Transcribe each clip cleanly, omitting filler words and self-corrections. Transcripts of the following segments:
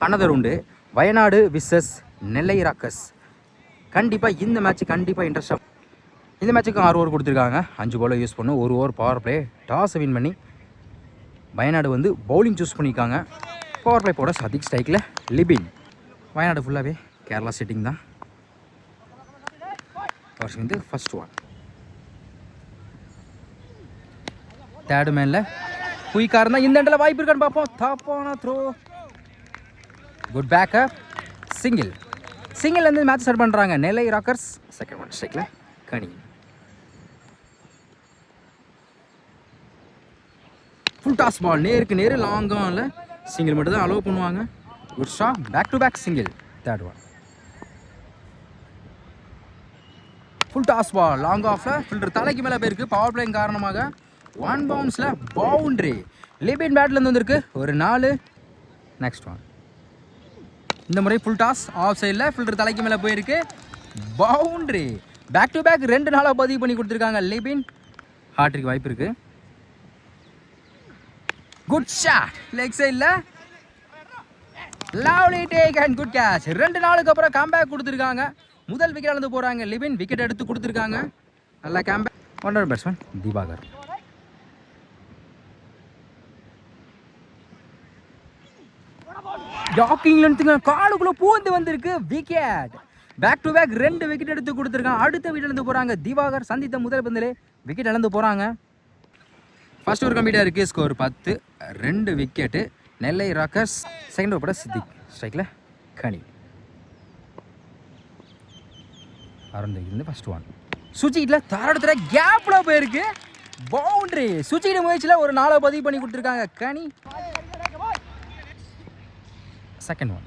Another உண்டு. Wayanad versus நெல்லை Rockers. கண்டிப்பாக இந்த மேட்ச் கண்டிப்பாக இன்ட்ரெஸ்டாக. இந்த மேட்ச்சுக்கு 6 ஓவர் கொடுத்துருக்காங்க. 5 பால் யூஸ் பண்ணும். 1 ஓவர் பவர் பிளே. டாஸை வின் பண்ணி வயநாடு வந்து பவுலிங் சூஸ் பண்ணியிருக்காங்க. பவர் பிளே போட சதிக் ஸ்ட்ரைக்கில் லிபின். வயநாடு ஃபுல்லாகவே கேரளா செட்டிங் தான். வந்து ஃபர்ஸ்ட் ஒன். தேர்டு மேனில் குயிக்காக இருந்தால் இந்த இடத்துல வாய்ப்பு இருக்கான்னு பார்ப்போம். தப்பான த்ரோ. Good backup. சிங்கிள்லேருந்து மேட்ச் ஸ்டார்ட் பண்ணுறாங்க நெல்லை ராக்கர்ஸ். செகண்ட் ஒன் ஸ்ட்ரைக்கில் கனி. Full toss ball. நேருக்கு நேரு லாங்காக இல்லை. சிங்கிள் மட்டும் தான் அலோவ் பண்ணுவாங்க. Good shot. Back to back single. Third one. Full toss ball. Long ஆஃபில் ஃபில்டர் தலைக்கு மேலே போயிருக்கு. பவர் பிளேயின் காரணமாக 1 பவுன்ஸில் பவுண்ட்ரி. லிபின் பேட்லேருந்து வந்திருக்கு ஒரு 4. Next one. இந்த முறை ஃபுல் டாஸ். ஆஃப் சைடில் ஃபில்டர் தலைக்கு மேலே போயிருக்கு. பவுண்ட்ரி. பேக் டு பேக் 2 நாளாக பதிவு பண்ணி கொடுத்துருக்காங்க லிபின். ஹார்ட்ரிக் வாய்ப்பு இருக்குது. Good shot. லெக் சைடில் lovely take and good catch. 2 நாளுக்கு அப்புறம் கம்பேக் கொடுத்துருக்காங்க. முதல் விக்கெட் இழந்து போகிறாங்க லிபின். விக்கெட் எடுத்து கொடுத்துருக்காங்க. நல்லா கம்பேக். 1 பேட்ஸ்மேன் திவாகர். டாக்கிங்ல காலுக்குள்ள பூந்து வந்திருக்கு. Wicket. Back to back 2 wicket எடுத்து கொடுத்துருக்காங்க. அடுத்த விக்கெட் இழந்து போகிறாங்க திவாகர். சந்தித்த முதல் பந்திலே விக்கெட் இழந்து போகிறாங்க. ஃபர்ஸ்ட் ஓவர் கம்ப்ளீட்டாக இருக்குது. ஸ்கோர் 10. 2 விக்கெட்டு நெல்லை ராக்கர்ஸ். செகண்ட் ஓவர் பட சித்திக். ஸ்ட்ரைக்கில் கனி. ஆரம்பிக்கிறது ஃபர்ஸ்ட் ஒன். சுச்சிக்கிட்டில் தரடுத்துற கேப்பில் போயிருக்கு. பவுண்ட்ரி. சுச்சிக்கிட்ட முயற்சியில் ஒரு 4 பதிவு பண்ணி கொடுத்துருக்காங்க கனி. Second one.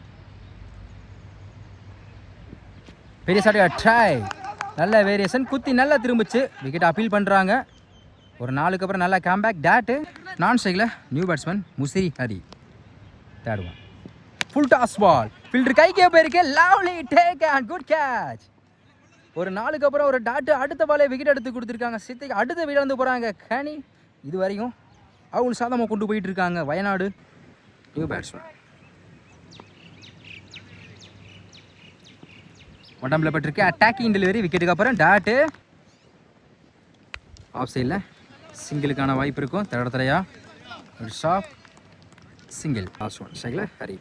பெரிய சாட்டியா ட்ரை. நல்ல வேரியேஷன். குத்தி நல்லா திரும்பிச்சு. விக்கெட் அப்பீல் பண்ணுறாங்க. ஒரு 4க்கு அப்புறம் நல்லா கேம்பேக். டேட்டு நான் ஸ்ட்ரைக்கில் new batsman Musiri Hari. Third one. Full toss ball. Fielder கைக்கே போயிருக்கு. Lovely take and good catch. ஒரு 4க்கு அப்புறம் ஒரு டாட்டு. அடுத்த பாலே விக்கெட் எடுத்து கொடுத்துருக்காங்க சித்திக். அடுத்த விக்கெட் வந்து போகிறாங்க கனி. இது வரைக்கும் அவங்க சாதமாக கொண்டு போயிட்டு இருக்காங்க வயநாடு. நியூ பேட்ஸ்மேன் உடம்புல பட்டிருக்கு. Attacking delivery. விக்கெட்டுக்கு அப்புறம் டாட்டு. ஆஃப் சைடில் சிங்கிளுக்கான வாய்ப்பு இருக்கும். தடத்தரையா ஒரு ஷாப். சிங்கிள். லாஸ்ட் ஒன் ஸ்ட்ரைக்கில் ஹரி.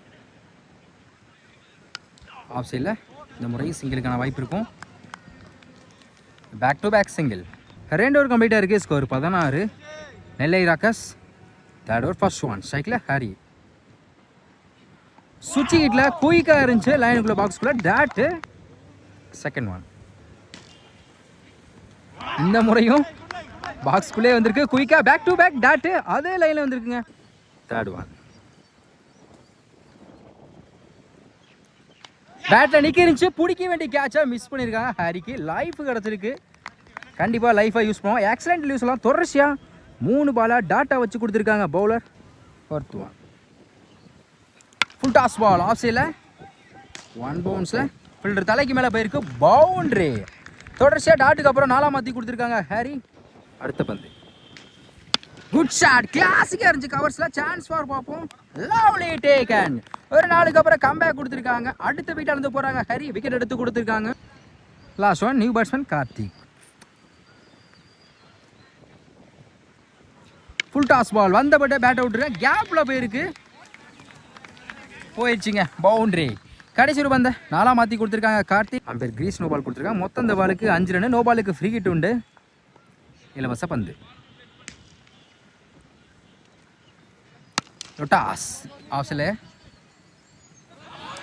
ஆஃப் சைடில் இந்த முறை சிங்கிளுக்கான வாய்ப்பு இருக்கும். Back to back single. 2 over கம்ப்ளீட்டாக இருக்குது. Score 16. Nellai Rockers. Third over first one ஸ்ட்ரைக்கில் ஹரி. சுச்சி ஹிட்டில் குயிக்காக இருந்துச்சு. லைனுக்குள்ளே பாக்ஸ்குள்ளே டாட்டு. Second one. இந்த முறையும் பாக்ஸ்குள்ளே வந்திருக்கு. குயிக்கா பேக் டு பேக் டாட்டு. அதே லைனில் வந்திருக்குங்க. Third one. பேட்டில் நிற்க இருந்துச்சு. பிடிக்க வேண்டிய கேட்சாக மிஸ் பண்ணியிருக்காங்க ஹாரிக்கு. லைஃப் கிடச்சிருக்கு. கண்டிப்பாக லைஃபாக யூஸ் பண்ணுவோம். எக்ஸலண்ட் யூஸ்லாம் தொடர்ச்சியாக 3 பாலாக டாட்டா வச்சு கொடுத்துருக்காங்க bowler. Fourth one. Full toss ball. Off சைடில் 1 பவுன்ஸில் ஃபில்டர் தலைக்கு மேலே போயிருக்கு. பவுண்ட்ரி. தொடர்ச்சியாக டாட்டுக்கு அப்புறம் 4 மாற்றி கொடுத்துருக்காங்க ஹாரி. அடுத்த பந்து. Good shot. கிளாசிக்காக இருந்துச்சு. கவர்ஸில் சான்ஸ் ஃபார் பார்ப்போம். Lovely taken. ஒரு 4க்கு அப்புறம் கம்பேக் கொடுத்துருக்காங்க. அடுத்த விக்கெட் இழந்து போகிறாங்க ஹரி. விக்கெட் எடுத்து கொடுத்துருக்காங்க. Last one. New batsman Karthik. Full toss ball. வந்தபட்ட பேட் அவுட். கேப்பில் போயிருக்கு. போயிடுச்சுங்க. பவுண்ட்ரி. கடைசி ஒரு பந்தை 4 மாற்றி கொடுத்துருக்காங்க Karthik. Umpire crease no ball கொடுத்துருக்காங்க. மொத்தம் இந்த பாலுக்கு 5 ரன். நோ பாலுக்கு ஃப்ரீ ஹிட் உண்டு. இலவச பந்து. டாஸ். ஆஃப்ஸில்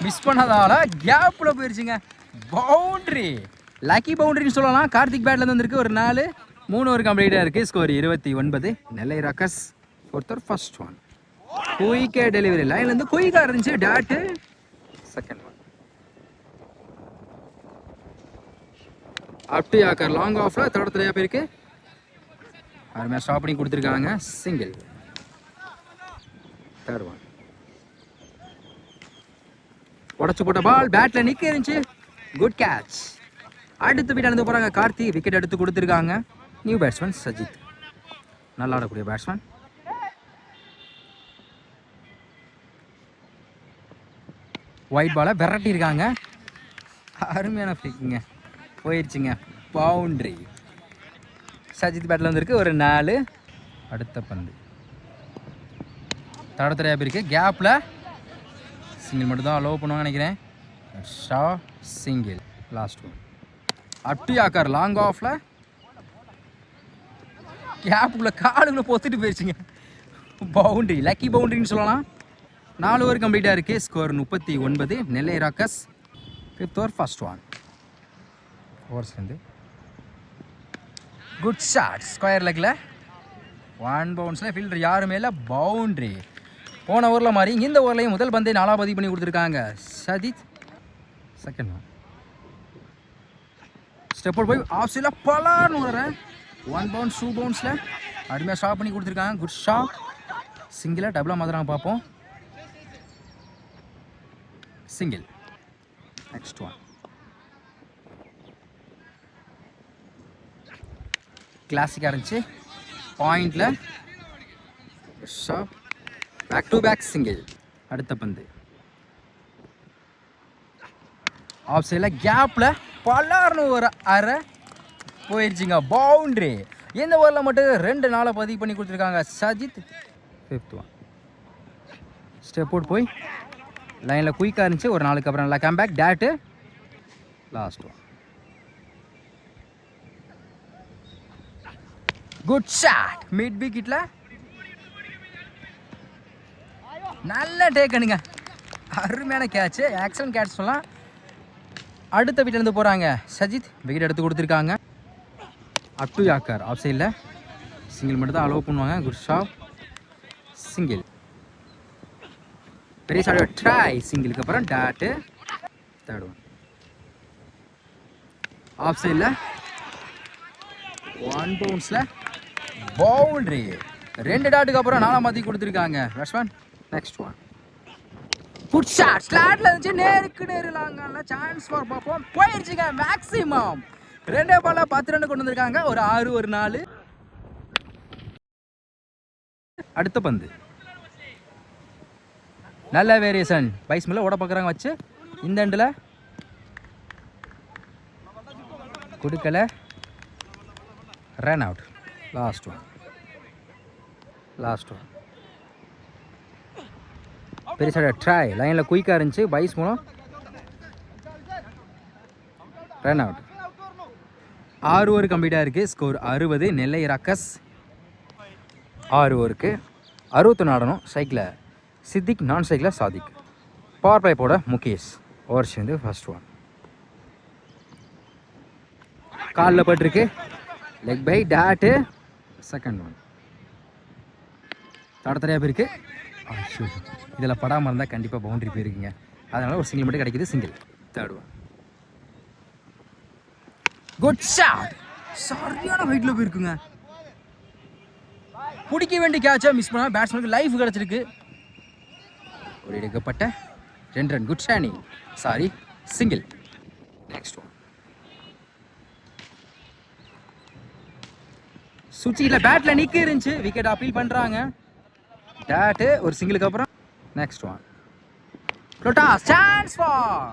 மிஸ் பண்ணதால கேப்பில் போயிடுச்சுங்க. பவுண்ட்ரி. லக்கி பவுண்ட்ரின்னு சொல்லலாம். கார்த்திக் பேட்லேருந்து வந்திருக்கு ஒரு 4. 3 ஓவர் கம்ப்ளீட்டாக இருக்குது. ஸ்கோர் 29. நெல்லை ராக்கர்ஸ். ஒருத்தர் ஃபர்ஸ்ட் ஒன். குயிக்கே டெலிவரி. லைன்லேருந்து குயிக்காக இருந்துச்சு. Dot. Second one. Up to yorker. Long ஆஃபில் தடத்துலையாக போயிருக்கு. அருமையாக ஸ்டாப் பண்ணி கொடுத்துருக்காங்க. சிங்கிள். Third one. உடச்சு போட்ட பால் பேட்டில் நிற்க இருந்துச்சு. Good catch. அடுத்து விக்கெட் எடுத்து போகிறாங்க கார்த்தி. விக்கெட் எடுத்து கொடுத்துருக்காங்க. New batsman Sajith. நல்லா ஆடக்கூடிய பேட்ஸ்மேன். ஒயிட் பாலை விரட்டியிருக்காங்க. அருமையான ஃப்ளிக்குங்க, போயிடுச்சுங்க. பவுண்ட்ரி. சஜித் பேட்டில் வந்துருக்கு ஒரு 4. அடுத்த பந்து தடத்தரையாக இருக்கு. கேப்பில் சிங்கிள் மட்டும் தான் அலோவ் பண்ணுவாங்க நினைக்கிறேன். ஷா சிங்கிள். Last one. அட்டு யாக்கார் லாங் ஆஃபில் கேப்புக்குள்ளே காலுக்குள்ளே பொத்துட்டு போயிடுச்சுங்க. பவுண்ட்ரி, லக்கி பவுண்ட்ரின்னு சொல்லலாம். 4 ஓவர் கம்ப்ளீட்டாக இருக்குது. Score 39. Nellai Rockers 5th over first one. Overs வந்து குட் ஷாட். ஸ்கொயர் லெக்கில் 1 பவுன்ஸில் ஃபீல்டர் யாருமே இல்லை. பவுண்ட்ரி. போன ஓவரில் மாதிரி இந்த ஓவர்லையும் முதல் பந்தை 4 பதிவு பண்ணி கொடுத்துருக்காங்க சஜித். Second one. ஸ்டெப் போய் ஆஃப் சைடில் பலான்னு வர்றேன். 1 பவுன்ஸ் 2 பவுன்ஸில் அருமையாக ஸ்டாப் பண்ணி கொடுத்துருக்காங்க. Good shot. சிங்கிளாக டபுளாக மாத்திரம் பார்ப்போம். சிங்கிள். Next one. கிளாசிக்காக இருந்துச்சு. பாயிண்டில் shot. Back to back single. அடுத்த பந்து ஆஃப் சைடில் கேப்பில் பலார்னு ஒரு அரை போயிடுச்சுங்க. பவுண்ட்ரி. இந்த ஓவரில் மட்டும் 2 நாளை பதிவு பண்ணி கொடுத்துருக்காங்க Sajith. 5th one. Step out போய் லைனில் குயிக்காக இருந்துச்சு. ஒரு 4க்கு அப்புறம் நல்லா comeback. Dot. Last one. Good shot. Mid விக்கெட்டில் நல்ல டேக்கனுங்க. அருமையான கேட்சு. ஆக்சலன்ட் கேட்ச் சொல்லலாம். அடுத்த வீட்டிலேருந்து போகிறாங்க சஜித். விக்கெட் எடுத்து கொடுத்துருக்காங்க. அட்டு யாக்கார் ஆஃப் சைடில் சிங்கிள் மட்டும் தான் அலோவ் பண்ணுவாங்க. Good shot. சிங்கிள். பெரிய ஷாட் ட்ரை. சிங்கிளுக்கு அப்புறம் டாட்டு. Third one. ஆஃப் சைடில் 1 பவுன்ஸில் பவுண்ட்ரி. 2 டாட்டுக்கு அப்புறம் 4 மாற்றி கொடுத்துருக்காங்க batsman. Next one. Good shot. ஸ்லாட்ல இருந்துச்சு. நேருக்கு நேருலாங்க. சான்ஸ் ஃபார் பார்ப்போம். போயிடுச்சுங்க. மேக்ஸிமம் 2 பால்ல 10 ரன் கொண்டு வந்திருக்காங்க. ஒரு 6 ஒரு 4. அடுத்த பந்து நல்ல வேரியேஷன். பைஸ் மேல ஓட பார்க்குறாங்க வச்சு. இந்த எண்டில் கொடுக்கல. Run out. Last one. Last one. பெருசாக ட்ரை. லைனில் குயிக்காக இருந்துச்சு. பைஸ் மூலம் ரன் அவுட். 6 ஓவர் கம்ப்ளீட்டாக இருக்குது. ஸ்கோர் 60. நெல்லை ராக்கர்ஸ் 6 ஓவருக்கு 61 ஆடணும். சைக்கிளில் சித்திக், நான் சைக்கிளில் சாதிக். பவர் பிளே போட முகேஷ். ஓவர் சேர்ந்து ஃபர்ஸ்ட் ஒன். காலில் பட்டிருக்கு. Leg bye dot. Second one. தடத்தரையாக போயிருக்கு. இதில் படாமல் இருந்தால் கண்டிப்பாக பவுண்ட்ரி போயிருக்குங்க. அதனால் ஒரு சிங்கிள் மட்டும் கிடைக்கிது. Single. Third one. Good shot. சரியான ஹைட்டில் போயிருக்குங்க. பிடிக்க வேண்டிய கேட்சை மிஸ் பண்ணால் பேட்ஸ்மேனுக்கு லைஃப் கிடச்சிருக்கு. ஒரு எடுக்கப்பட்ட 2 ரன். குட் ஷானி. Sorry, single. Next one. சுவிட்சில் பேட்டில் நிற்க இருந்துச்சு. விக்கெட் அப்பீல் பண்ணுறாங்க. டேட்டு. ஒரு சிங்கிளுக்கு அப்புறம் next one. Full toss. Chance for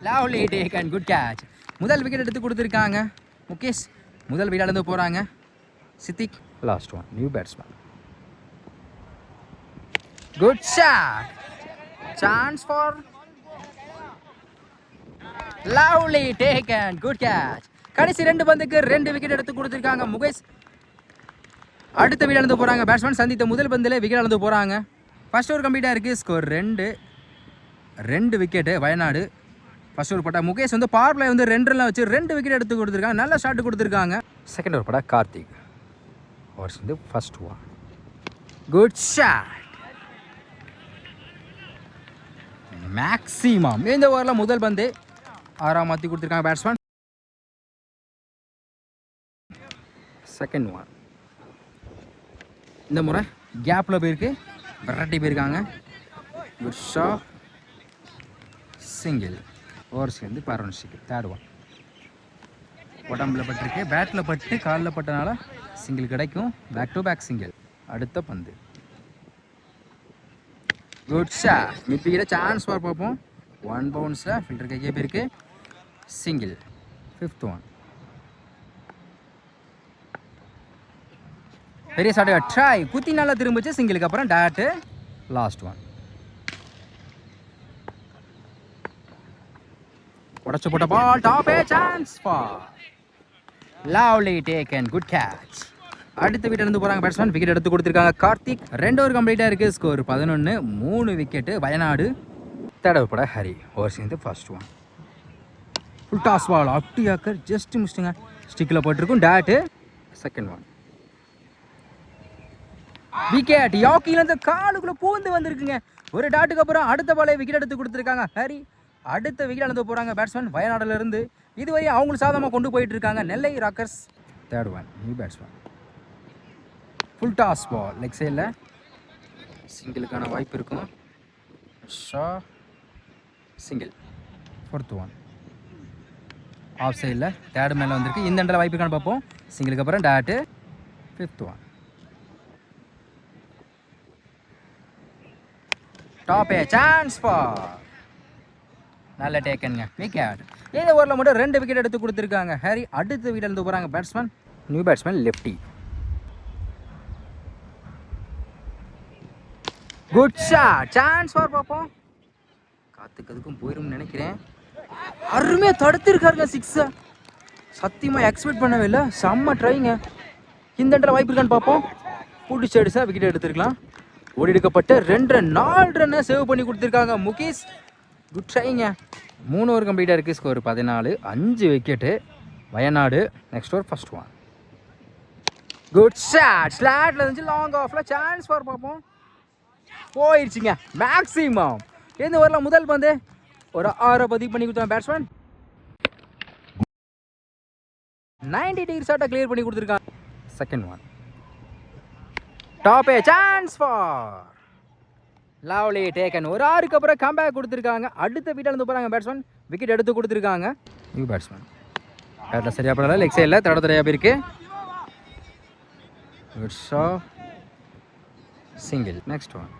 lovely take and good catch. முதல் விக்கெட் எடுத்து கொடுத்துருக்காங்க முகேஷ். முதல் விக்கெட்லேருந்து போகிறாங்க Siddique. Last one. New batsman. Good shot. Chance for lovely take and good catch. கடைசி 2 பந்துக்கு 2 விக்கெட் எடுத்து கொடுத்துருக்காங்க முகேஷ். அடுத்த விக்கெட் இழந்து போகிறாங்க பேட்ஸ்மேன். சந்தித்த முதல் பந்தில் விக்கெட் இழந்து போகிறாங்க. ஃபர்ஸ்ட் ஓவர் கம்ப்ளீட்டாக இருக்குது. Score 2 wicket Wayanad. First over பட்டா முகேஷ் வந்து பவர் பிளே வந்து 2 ரன்லாம் வச்சு 2 விக்கெட் எடுத்து கொடுத்துருக்காங்க. நல்ல ஷாட் கொடுத்துருக்காங்க. செகண்ட் ஓவர் பட்டா கார்த்திக். ஓவர்ஸ் வந்து first one. Good shot. Maximum. இந்த ஓவரில் முதல் பந்து 6 மாற்றி கொடுத்துருக்காங்க பேட்ஸ்மேன். Second one. இந்த முறை கேப்பில் போயிருக்கு. விரட்டி போயிருக்காங்க. Good shot. சிங்கிள். ஓவர்ஸ் வந்து 11. Third one. உடம்புல பட்டிருக்கு. பேட்டில் பட்டு காலில் பட்டனால சிங்கிள் கிடைக்கும். Back to back single. அடுத்த பந்து good shot. Mid wicket chance for பார்ப்போம். 1 பவுன்ஸில் ஃபில்டர் கைக்கே போயிருக்கு. சிங்கிள். 5th one. பெரிய ஷாட் ட்ரை குத்தி நல்லா திரும்பிச்சு. சிங்கிளுக்கு அப்புறம் டாட்டு. Last one. உடச்சு போட்ட ball top a chance for. Lovely taken. Good catch. அடுத்த விக்கெட் இருந்து போகிறாங்க பேட்ஸ்மேன். விக்கெட் எடுத்து கொடுத்துருக்காங்க கார்த்திக். 2 ஓவர் கம்ப்ளீட்டாக இருக்குது. ஸ்கோர் 11. 3 விக்கெட்டு வயநாடு. தடவைப்பட ஹரி. ஓவர் சேர்ந்து first one. Full toss ball அப்டி ஆக்கர் ஜஸ்ட் மிஸ்டுங்க. ஸ்டிக்கில் போட்டிருக்கும். டாட்டு. Second one. விக்கெட். யாக்கிலேருந்து காலுக்குள்ளே பூந்து வந்திருக்குங்க. ஒரு டாட்டுக்கு அப்புறம் அடுத்த பாலே விக்கெட் எடுத்து கொடுத்துருக்காங்க ஹரி. அடுத்த விக்கெட் எடுத்து போகிறாங்க பேட்ஸ்மேன் வயநாடுலேருந்து. இதுவரை அவங்களும் சாதமாக கொண்டு போயிட்டு இருக்காங்க Nellai Rockers. Third one. New batsman. Full toss ball leg சைடில். சிங்கிளுக்கான வாய்ப்பு இருக்கும். ஷா. சிங்கிள். 4th one. ஆஃப் சைடில் தேர்டு மேலே வந்திருக்கு. இந்த இடத்துல வாய்ப்பு இருக்கான்னு பார்ப்போம். சிங்கிளுக்கு அப்புறம் dot. 5th one. Top a chance for. நல்ல டேக்கனுங்க. விக்கெட். இந்த ஓவரில் மட்டும் 2 விக்கெட் எடுத்து கொடுத்துருக்காங்க ஹரி. அடுத்த விக்கெட் எடுத்து போகிறாங்க batsman. New batsman lefty. Good shot. Chance for பார்ப்போம். காத்துக்கதுக்கும் போயிடும்னு நினைக்கிறேன். அருமையாக தடுத்திருக்காருங்க 6. சத்தியமாக எக்ஸ்பெக்ட் பண்ணவே இல்லை. செம்ம ட்ரைங்க. இந்த இடத்துல வாய்ப்பு இருக்கான்னு பார்ப்போம். கூட்டு சைடுஸாக விக்கெட் எடுத்துருக்கலாம். ஓடி எடுக்கப்பட்ட 4 ரன்னை சேவ் பண்ணி கொடுத்துருக்காங்க முகேஷ். குட் ட்ரைங்க. 3 ஓவர் கம்ப்ளீட்டாக இருக்குது. Score 14. 5 wicket Wayanad. Next over first one. Good shot. ஸ்லாட்டில் இருந்துச்சு. லாங் ஆஃபில் சான்ஸ் ஃபார் பார்ப்போம். போயிடுச்சுங்க. மேக்ஸிமம் இந்த ஓவரில் முதல் பந்து ஒரு 6 பதிவு பண்ணி கொடுத்தாங்க பேட்ஸ்மேன். 90 டிகிரி ஷாட்டை கிளியர் பண்ணி கொடுத்துருக்காங்க. Second one. Top a chance for. Lovely taken. ஒரு 6க்கு அப்புறம் கம்பேக் கொடுத்துருக்காங்க. அடுத்த விக்கெட் இருந்து போகிறாங்க பேட்ஸ்மேன். விக்கெட் எடுத்து கொடுத்துருக்காங்க. New batsman. பேட்டில் சரியாக படல. லெக் சைடில் தட தடையாக போயிருக்கு. Good shot. Single. Next one.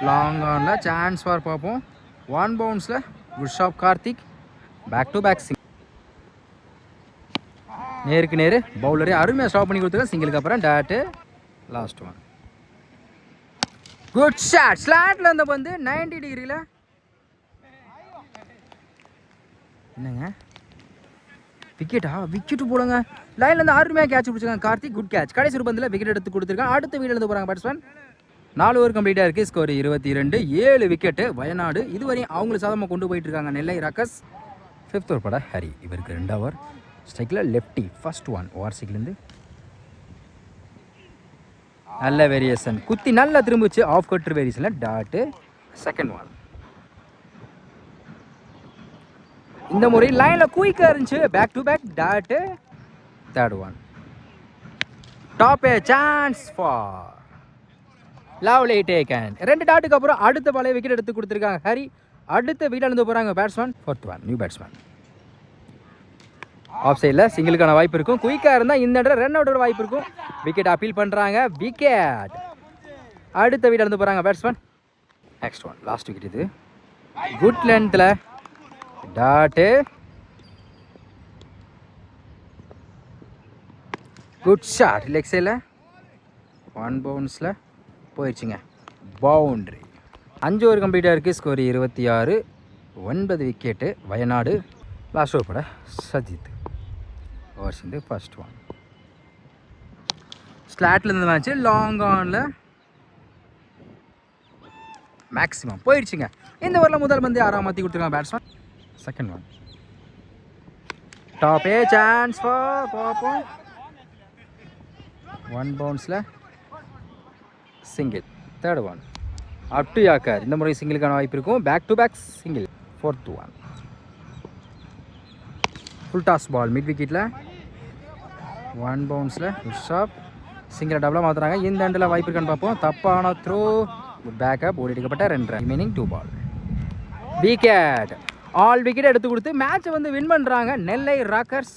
Long ஆனில் சான்ஸ் ஃபார் பார்ப்போம். 1 பவுன்ஸில் good shot Karthik. Back to back single. நேருக்கு நேரு பவுலரே அருமையாக ஸ்டாப் பண்ணி கொடுத்துருக்கேன். சிங்கிளுக்கு அப்புறம் dot. Last one. Good shot. ஸ்லாட்டில் இருந்த பந்து 90 டிகிரியில். என்னங்க விக்கெட்டா? விக்கெட்டு போடுங்க. லைன்லேருந்து அருமையாக கேட்ச் பிடிச்சிருக்காங்க கார்த்திக். Good catch. கடைசி ஒரு பந்தில் விக்கெட் எடுத்து கொடுத்துருக்காங்க. அடுத்த விக்கெட் எடுத்து போகிறாங்க பேட்ஸ்மேன். 4 ஓவர் கம்ப்ளீட்டாக இருக்குது. ஸ்கோர் 22. 7 விக்கெட்டு வயநாடு. இதுவரையும் அவங்களுக்கு சாதமாக கொண்டு போயிட்டு இருக்காங்க நெல்லை ராக்கர்ஸ். 5th ஓவர் பட ஹரி. இவருக்கு 2 ஓவர். ஸ்ட்ரைக்கில் லெஃப்டி. First one. ஓஆர்சிக்கிலேருந்து நல்ல வேரியேஷன். குத்தி நல்லா திரும்பிச்சு. ஆஃப் கட்டர் வேரியேஷனில் டாட்டு. Second one. இந்த முறை லைனில் குயிக்காக இருந்துச்சு. Back to back dot. Third one. Top a chance for. Lovely taken. 2 டாட்டுக்கு அப்புறம் அடுத்த பாலே விக்கெட் எடுத்து கொடுத்துருக்காங்க ஹரி. அடுத்த விக்கெட் எடுத்து போகிறாங்க batsman. 4th one. New batsman. Off சைடில் சிங்கிளுக்கான வாய்ப்பு இருக்கும். குயிக்காக இருந்தால் இந்த இடத்துல ரன் அவுட்டோட வாய்ப்பு இருக்கும். விக்கெட் அப்பீல் பண்ணுறாங்க. விக்கெட். அடுத்த விக்கெட் எடுத்து போகிறாங்க batsman. Next one. Last wicket இது. குட் லென்த்தில் டாட்டு. Good shot. லெக் சைடில் 1 பவுன்ஸில் போயிடுச்சுங்க. பவுண்ட்ரி. 5 ஓவர் கம்ப்ளீட்டாக இருக்குது. Score 26. 9 wicket Wayanad. Last over பட சஜித். ஓவர் சேர்ந்து ஃபர்ஸ்ட் ஒன். ஸ்லாட்டில் இருந்து மேட்ச்சு. லாங் ஆனில் மேக்ஸிமம் போயிடுச்சுங்க. இந்த ஓவரில் முதல் பந்து 6 மாற்றி கொடுத்துருக்காங்க batsman. Second one. Top a chance for பார்ப்போம். 1 பவுன்ஸில் single. Third one. Up to yorker. இந்த முறை சிங்கிளுக்கான வாய்ப்பு இருக்கும். Back to back single. 4th one. Full toss ball mid விக்கெட்டில். 1 பவுன்ஸில் ஷாப். சிங்கிள் டபுளாக மாற்றுறாங்க. இந்த எண்டில் வாய்ப்பு இருக்கான்னு பார்ப்போம். தப்பான த்ரோ. பேக்கப். ஓடி எடுக்கப்பட்ட 2 ரன். ரிமைனிங் 2 பால். விக்கெட். ஆல் விக்கெட் எடுத்து கொடுத்து மேட்சை வந்து வின் பண்ணுறாங்க நெல்லை ராக்கர்ஸ்.